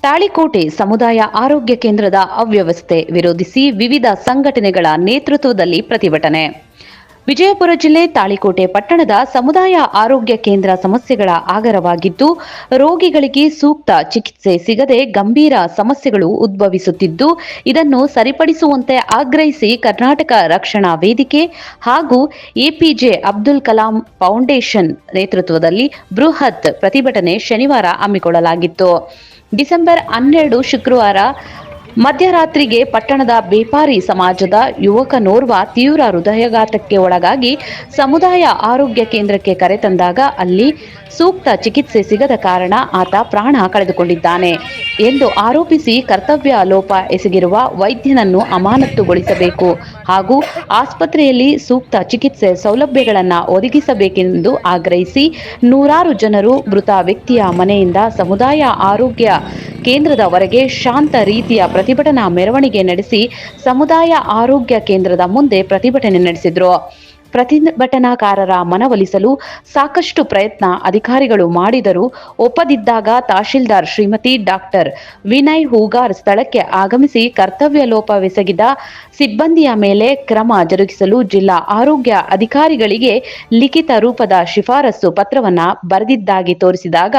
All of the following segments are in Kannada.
ತಾಳಿಕೋಟೆ ಸಮುದಾಯ ಆರೋಗ್ಯ ಕೇಂದ್ರದ ಅವ್ಯವಸ್ಥೆ ವಿರೋಧಿಸಿ ವಿವಿಧ ಸಂಘಟನೆಗಳ ನೇತೃತ್ವದಲ್ಲಿ ಪ್ರತಿಭಟನೆ. ವಿಜಯಪುರ ಜಿಲ್ಲೆ ತಾಳಿಕೋಟೆ ಪಟ್ಟಣದ ಸಮುದಾಯ ಆರೋಗ್ಯ ಕೇಂದ್ರ ಸಮಸ್ಯೆಗಳ ಆಗರವಾಗಿದ್ದು, ರೋಗಿಗಳಿಗೆ ಸೂಕ್ತ ಚಿಕಿತ್ಸೆ ಸಿಗದೆ ಗಂಭೀರ ಸಮಸ್ಯೆಗಳು ಉದ್ಭವಿಸುತ್ತಿದ್ದು, ಇದನ್ನು ಸರಿಪಡಿಸುವಂತೆ ಆಗ್ರಹಿಸಿ ಕರ್ನಾಟಕ ರಕ್ಷಣಾ ವೇದಿಕೆ ಹಾಗೂ ಎಪಿಜೆ ಅಬ್ದುಲ್ ಕಲಾಂ ಫೌಂಡೇಶನ್ ನೇತೃತ್ವದಲ್ಲಿ ಬೃಹತ್ ಪ್ರತಿಭಟನೆ ಶನಿವಾರ ಹಮ್ಮಿಕೊಳ್ಳಲಾಗಿತ್ತು. ಡಿಸೆಂಬರ್ 12 ಶುಕ್ರವಾರ ಮಧ್ಯರಾತ್ರಿಗೆ ಪಟ್ಟಣದ ಬೇಪಾರಿ ಸಮಾಜದ ಯುವಕನೋರ್ವ ತೀವ್ರ ಹೃದಯಾಘಾತಕ್ಕೆ ಒಳಗಾಗಿ ಸಮುದಾಯ ಆರೋಗ್ಯ ಕೇಂದ್ರಕ್ಕೆ ಕರೆತಂದಾಗ ಅಲ್ಲಿ ಸೂಕ್ತ ಚಿಕಿತ್ಸೆ ಸಿಗದ ಕಾರಣ ಆತ ಪ್ರಾಣ ಕಳೆದುಕೊಂಡಿದ್ದಾನೆ ಎಂದು ಆರೋಪಿಸಿ ಕರ್ತವ್ಯ ಲೋಪ ಎಸಗಿರುವ ವೈದ್ಯನನ್ನು ಅಮಾನತುಗೊಳಿಸಬೇಕು ಹಾಗೂ ಆಸ್ಪತ್ರೆಯಲ್ಲಿ ಸೂಕ್ತ ಚಿಕಿತ್ಸೆ ಸೌಲಭ್ಯಗಳನ್ನು ಒದಗಿಸಬೇಕೆಂದು ಆಗ್ರಹಿಸಿ ನೂರಾರು ಜನರು ಮೃತ ವ್ಯಕ್ತಿಯ ಮನೆಯಿಂದ ಸಮುದಾಯ ಆರೋಗ್ಯ ಕೇಂದ್ರದವರೆಗೆ ಶಾಂತ ರೀತಿಯ ಪ್ರತಿಭಟನಾ ಮೆರವಣಿಗೆ ನಡೆಸಿ ಸಮುದಾಯ ಆರೋಗ್ಯ ಕೇಂದ್ರದ ಮುಂದೆ ಪ್ರತಿಭಟನೆ ನಡೆಸಿದರು. ಪ್ರತಿಭಟನಾಕಾರರ ಮನವೊಲಿಸಲು ಸಾಕಷ್ಟು ಪ್ರಯತ್ನ ಅಧಿಕಾರಿಗಳು ಮಾಡಿದರೂ ಒಪ್ಪದಿದ್ದಾಗ ತಹಶೀಲ್ದಾರ್ ಶ್ರೀಮತಿ ಡಾಕ್ಟರ್ ವಿನಯ್ ಹೂಗಾರ್ ಸ್ಥಳಕ್ಕೆ ಆಗಮಿಸಿ ಕರ್ತವ್ಯ ಲೋಪವೆಸಗಿದ ಸಿಬ್ಬಂದಿಯ ಮೇಲೆ ಕ್ರಮ ಜರುಗಿಸಲು ಜಿಲ್ಲಾ ಆರೋಗ್ಯ ಅಧಿಕಾರಿಗಳಿಗೆ ಲಿಖಿತ ರೂಪದ ಶಿಫಾರಸು ಪತ್ರವನ್ನು ಬರೆದಿದ್ದಾಗಿ ತೋರಿಸಿದಾಗ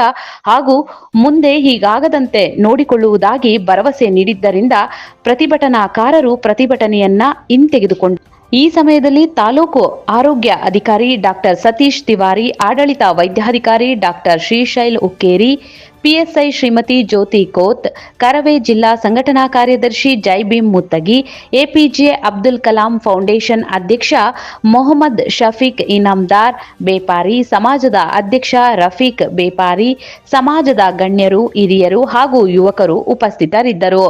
ಹಾಗೂ ಮುಂದೆ ಹೀಗಾಗದಂತೆ ನೋಡಿಕೊಳ್ಳುವುದಾಗಿ ಭರವಸೆ ನೀಡಿದ್ದರಿಂದ ಪ್ರತಿಭಟನಾಕಾರರು ಪ್ರತಿಭಟನೆಯನ್ನ ಹಿಂತೆಗೆದುಕೊಂಡರು. ಈ ಸಮಯದಲ್ಲಿ ತಾಲೂಕು ಆರೋಗ್ಯ ಅಧಿಕಾರಿ ಡಾಕ್ಟರ್ ಸತೀಶ್ ತಿವಾರಿ, ಆಡಳಿತ ವೈದ್ಯಾಧಿಕಾರಿ ಡಾಕ್ಟರ್ ಶ್ರೀಶೈಲ್ ಉಕ್ಕೇರಿ, ಪಿಎಸ್ಐ ಶ್ರೀಮತಿ ಜ್ಯೋತಿ ಕೋತ್, ಕರವೇ ಜಿಲ್ಲಾ ಸಂಘಟನಾ ಕಾರ್ಯದರ್ಶಿ ಜೈಭೀಮ್ ಮುತ್ತಗಿ, ಎಪಿಜೆ ಅಬ್ದುಲ್ ಕಲಾಂ ಫೌಂಡೇಶನ್ ಅಧ್ಯಕ್ಷ ಮೊಹಮ್ಮದ್ ಶಫೀಕ್ ಇನಾಮ್ದಾರ್ ಬೇಪಾರಿ, ಸಮಾಜದ ಅಧ್ಯಕ್ಷ ರಫೀಕ್ ಬೇಪಾರಿ, ಸಮಾಜದ ಗಣ್ಯರು, ಹಿರಿಯರು ಹಾಗೂ ಯುವಕರು ಉಪಸ್ಥಿತರಿದ್ದರು.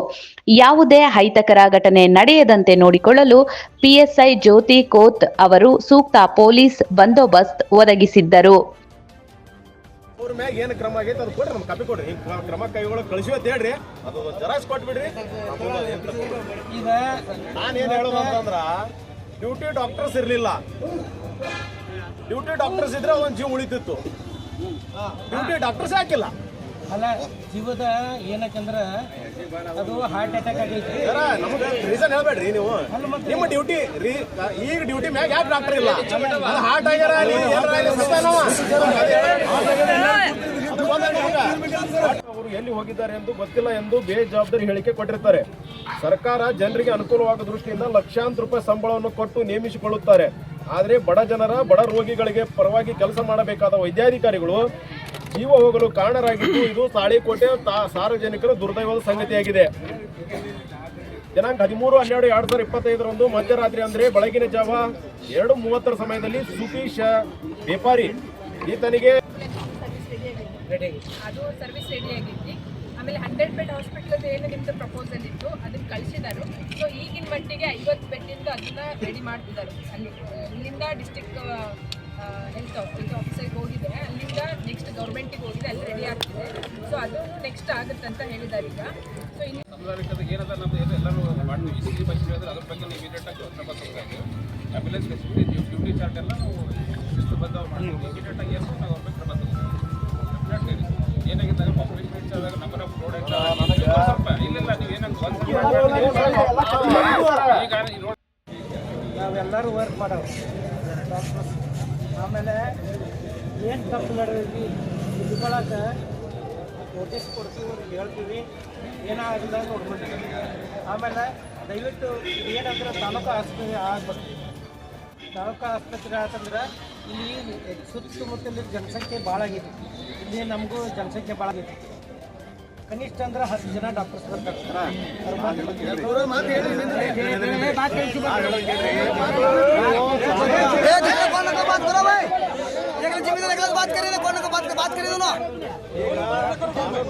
ಯಾವುದೇ ಅಹಿತಕರ ಘಟನೆ ನಡೆಯದಂತೆ ನೋಡಿಕೊಳ್ಳಲು ಪಿಎಸ್ಐ ಜ್ಯೋತಿ ಕೋತ್ ಅವರು ಸೂಕ್ತ ಪೊಲೀಸ್ ಬಂದೋಬಸ್ತ್ ಒದಗಿಸಿದ್ದರು. ಅವ್ರ ಮ್ಯಾಗ ಏನು ಕ್ರಮ ಆಗೈತೆ ಅದು ಕೊಡ್ರಿ, ನಮ್ಗೆ ಕಾಪಿ ಕೊಡ್ರಿ. ಕ್ರಮ ಕೈಗೊಳ್ಳೋಕೆ ಕಳಿಸಿ ಅಂತ ಹೇಳ್ರಿ, ಅದು ಜೆರಾಕ್ಸ್ ಕೊಟ್ಬಿಡ್ರಿ. ಈಗ ನಾನೇನು ಹೇಳೋದು ಅಂತಂದ್ರೆ ಡ್ಯೂಟಿ ಡಾಕ್ಟರ್ಸ್ ಇರಲಿಲ್ಲ. ಡ್ಯೂಟಿ ಡಾಕ್ಟರ್ಸ್ ಇದ್ರೆ ಒಂದು ಜೀವ ಉಳಿತಿತ್ತು. ಡ್ಯೂಟಿ ಡಾಕ್ಟರ್ಸ್ ಹಾಕಿಲ್ಲ. ಅಲ್ಲ, ಜೀವದ ಏನಕ್ಕಂದ್ರೆ ಅದು ಹಾರ್ಟ್ ಅಟ್ಯಾಕ್ ಆಗೈತಿ. ನಮಗೆ ರೀಸನ್ ಹೇಳ್ಬೇಡ್ರಿ ನೀವು. ನಿಮ್ಮ ಡ್ಯೂಟಿ ಈಗ ಡ್ಯೂಟಿ ಮ್ಯಾಗ ಯಾಕೆ ಡಾಕ್ಟರ್ ಇಲ್ಲ? ಹಾರ್ಟ್ ಆಗ್ಯಾರ ಅವರು ಎಲ್ಲಿ ಹೋಗಿದ್ದಾರೆ ಎಂದು ಗೊತ್ತಿಲ್ಲ ಎಂದು ಬೇಜವಾಬ್ದಾರಿ ಹೇಳಿಕೆ ಕೊಟ್ಟಿರ್ತಾರೆ. ಸರ್ಕಾರ ಜನರಿಗೆ ಅನುಕೂಲವಾಗುವ ದೃಷ್ಟಿಯಿಂದ ಲಕ್ಷಾಂತರ ರೂಪಾಯಿ ಸಂಬಳವನ್ನು ಕೊಟ್ಟು ನೇಮಿಸಿಕೊಳ್ಳುತ್ತಾರೆ. ಆದರೆ ಬಡ ಜನರ ಬಡ ರೋಗಿಗಳಿಗೆ ಪರವಾಗಿ ಕೆಲಸ ಮಾಡಬೇಕಾದ ವೈದ್ಯಾಧಿಕಾರಿಗಳು ಜೀವ ಹೋಗಲು ಕಾರಣರಾಗಿದ್ದು ಇದು ತಾಳಿಕೋಟೆ ಸಾರ್ವಜನಿಕರ ದುರ್ದೈವದ ಸಂಗತಿಯಾಗಿದೆ. ದಿನಾಂಕ 13/12/2025 ಮಧ್ಯರಾತ್ರಿ ಅಂದರೆ ಬೆಳಗಿನ ಜಾವ 2:30 ಸಮಯದಲ್ಲಿ ಸುತೀಶ್ ಬೇಪಾರಿ ಈತನಿಗೆ ಅದು ಸರ್ವಿಸ್ ರೆಡಿ ಆಗೈತಿ. ಆಮೇಲೆ 100 ಬೆಡ್ ಹಾಸ್ಪಿಟಲ್ ಏನು ನಿಮ್ದು ಪ್ರಪೋಸಲ್ ಇತ್ತು ಅದನ್ನ ಕಳಿಸಿದಾರು. ಸೊ ಈಗಿನ ಮಟ್ಟಿಗೆ 50 ಬೆಡ್ಡಿಂದ ಅದನ್ನ ರೆಡಿ ಮಾಡ್ತಿದ್ದಾರೆ. ಅಲ್ಲಿ ಇಲ್ಲಿಂದ ಡಿಸ್ಟ್ರಿಕ್ಟ್ ಹೆಲ್ತ್ ಆಫೀಸರ್ಗೆ ಹೋಗಿದೆ, ಅಲ್ಲಿಂದ ನೆಕ್ಸ್ಟ್ ಗೌರ್ಮೆಂಟಿಗೆ ಹೋಗಿದೆ, ಅಲ್ಲಿ ರೆಡಿ ಆಗ್ತಿದೆ. ಸೊ ಅದು ನೆಕ್ಸ್ಟ್ ಆಗುತ್ತೆ ಅಂತ ಹೇಳಿದ್ದಾರೆ ಈಗ. ಸೊ ಇನ್ನು ಏನದ ನಮ್ದು ಎಲ್ಲರೂ ಮಾಡ್ತೀವಿ. ಈ ಬಗ್ಗೆ ಹೇಳಿದ್ರೆ ಅದ್ರ ಬಗ್ಗೆ ನೀವು ಇಮಿಡಿಯೇಟಾಗಿ ಕ್ರಮ ತಗೋಬೇಕು. ಆಂಬ್ಯುಲೆನ್ಸ್ ಫೆಸಿಲಿಟಿ ಡ್ಯೂಟಿ ಚಾರ್ಟ್ ಎಲ್ಲ ನಾವು ಶಿಸ್ತುಬದ್ಧವಾಗಿ ಮಾಡ್ತೀವಿ. ಇಮಿಡಿಯೇಟಾಗಿ ಏನು ನಾವು ಅವ್ರ ಕ್ರಮ ತಗೋಬೇಕು. ಏನಾಗಿದ್ದಾಗ ಪಾಪ್ಯುಲೇಷನ್ ಹೆಚ್ಚಾದಾಗ ನಂಬರ್ ಆಫ್ ರೋಡ್ ಸ್ವಲ್ಪ ಇಲ್ಲ ನೀವು ಏನಂತ ಈಗ ನಾವೆಲ್ಲರೂ ವರ್ಕ್ ಮಾಡೋರು ಡಾಕ್ಟರ್ಸ್. ಆಮೇಲೆ ಏನು ತಪ್ಪು ನಡೆದೈತಿ ಇದ್ಕೊಳ್ಳೋಕೆ ನೋಟಿಸ್ ಕೊಡ್ತೀವಿ, ಹೇಳ್ತೀವಿ, ಏನಾಗಿಲ್ಲ ನೋಡ್ಬಿಡ್ತೀವಿ. ಆಮೇಲೆ ದಯವಿಟ್ಟು ಏನಂದ್ರೆ ತಾಲೂಕು ಆಸ್ಪತ್ರೆ ಆಗ್ಬೇಕು. ತಾಲೂಕು ಆಸ್ಪತ್ರೆ ಆತಂದ್ರೆ ಇಲ್ಲಿ ಸುತ್ತಮುತ್ತಲಿನ ಜನಸಂಖ್ಯೆ ಭಾಳ ಆಗೈತಿ. ಇಲ್ಲಿ ನಮಗೂ ಜನಸಂಖ್ಯೆ ಭಾಳ ಆಗೈತಿ. ಕನಿಷ್ಠ ಅಂದ್ರೆ 10 ಜನ ಡಾಕ್ಟರ್ಸ್ ಬರ್ತಾರೆ.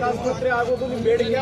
ಆಸ್ಪತ್ರೆ ಆಗೋದು ನಿಮ್ಮ ಬೇಡಿಕೆ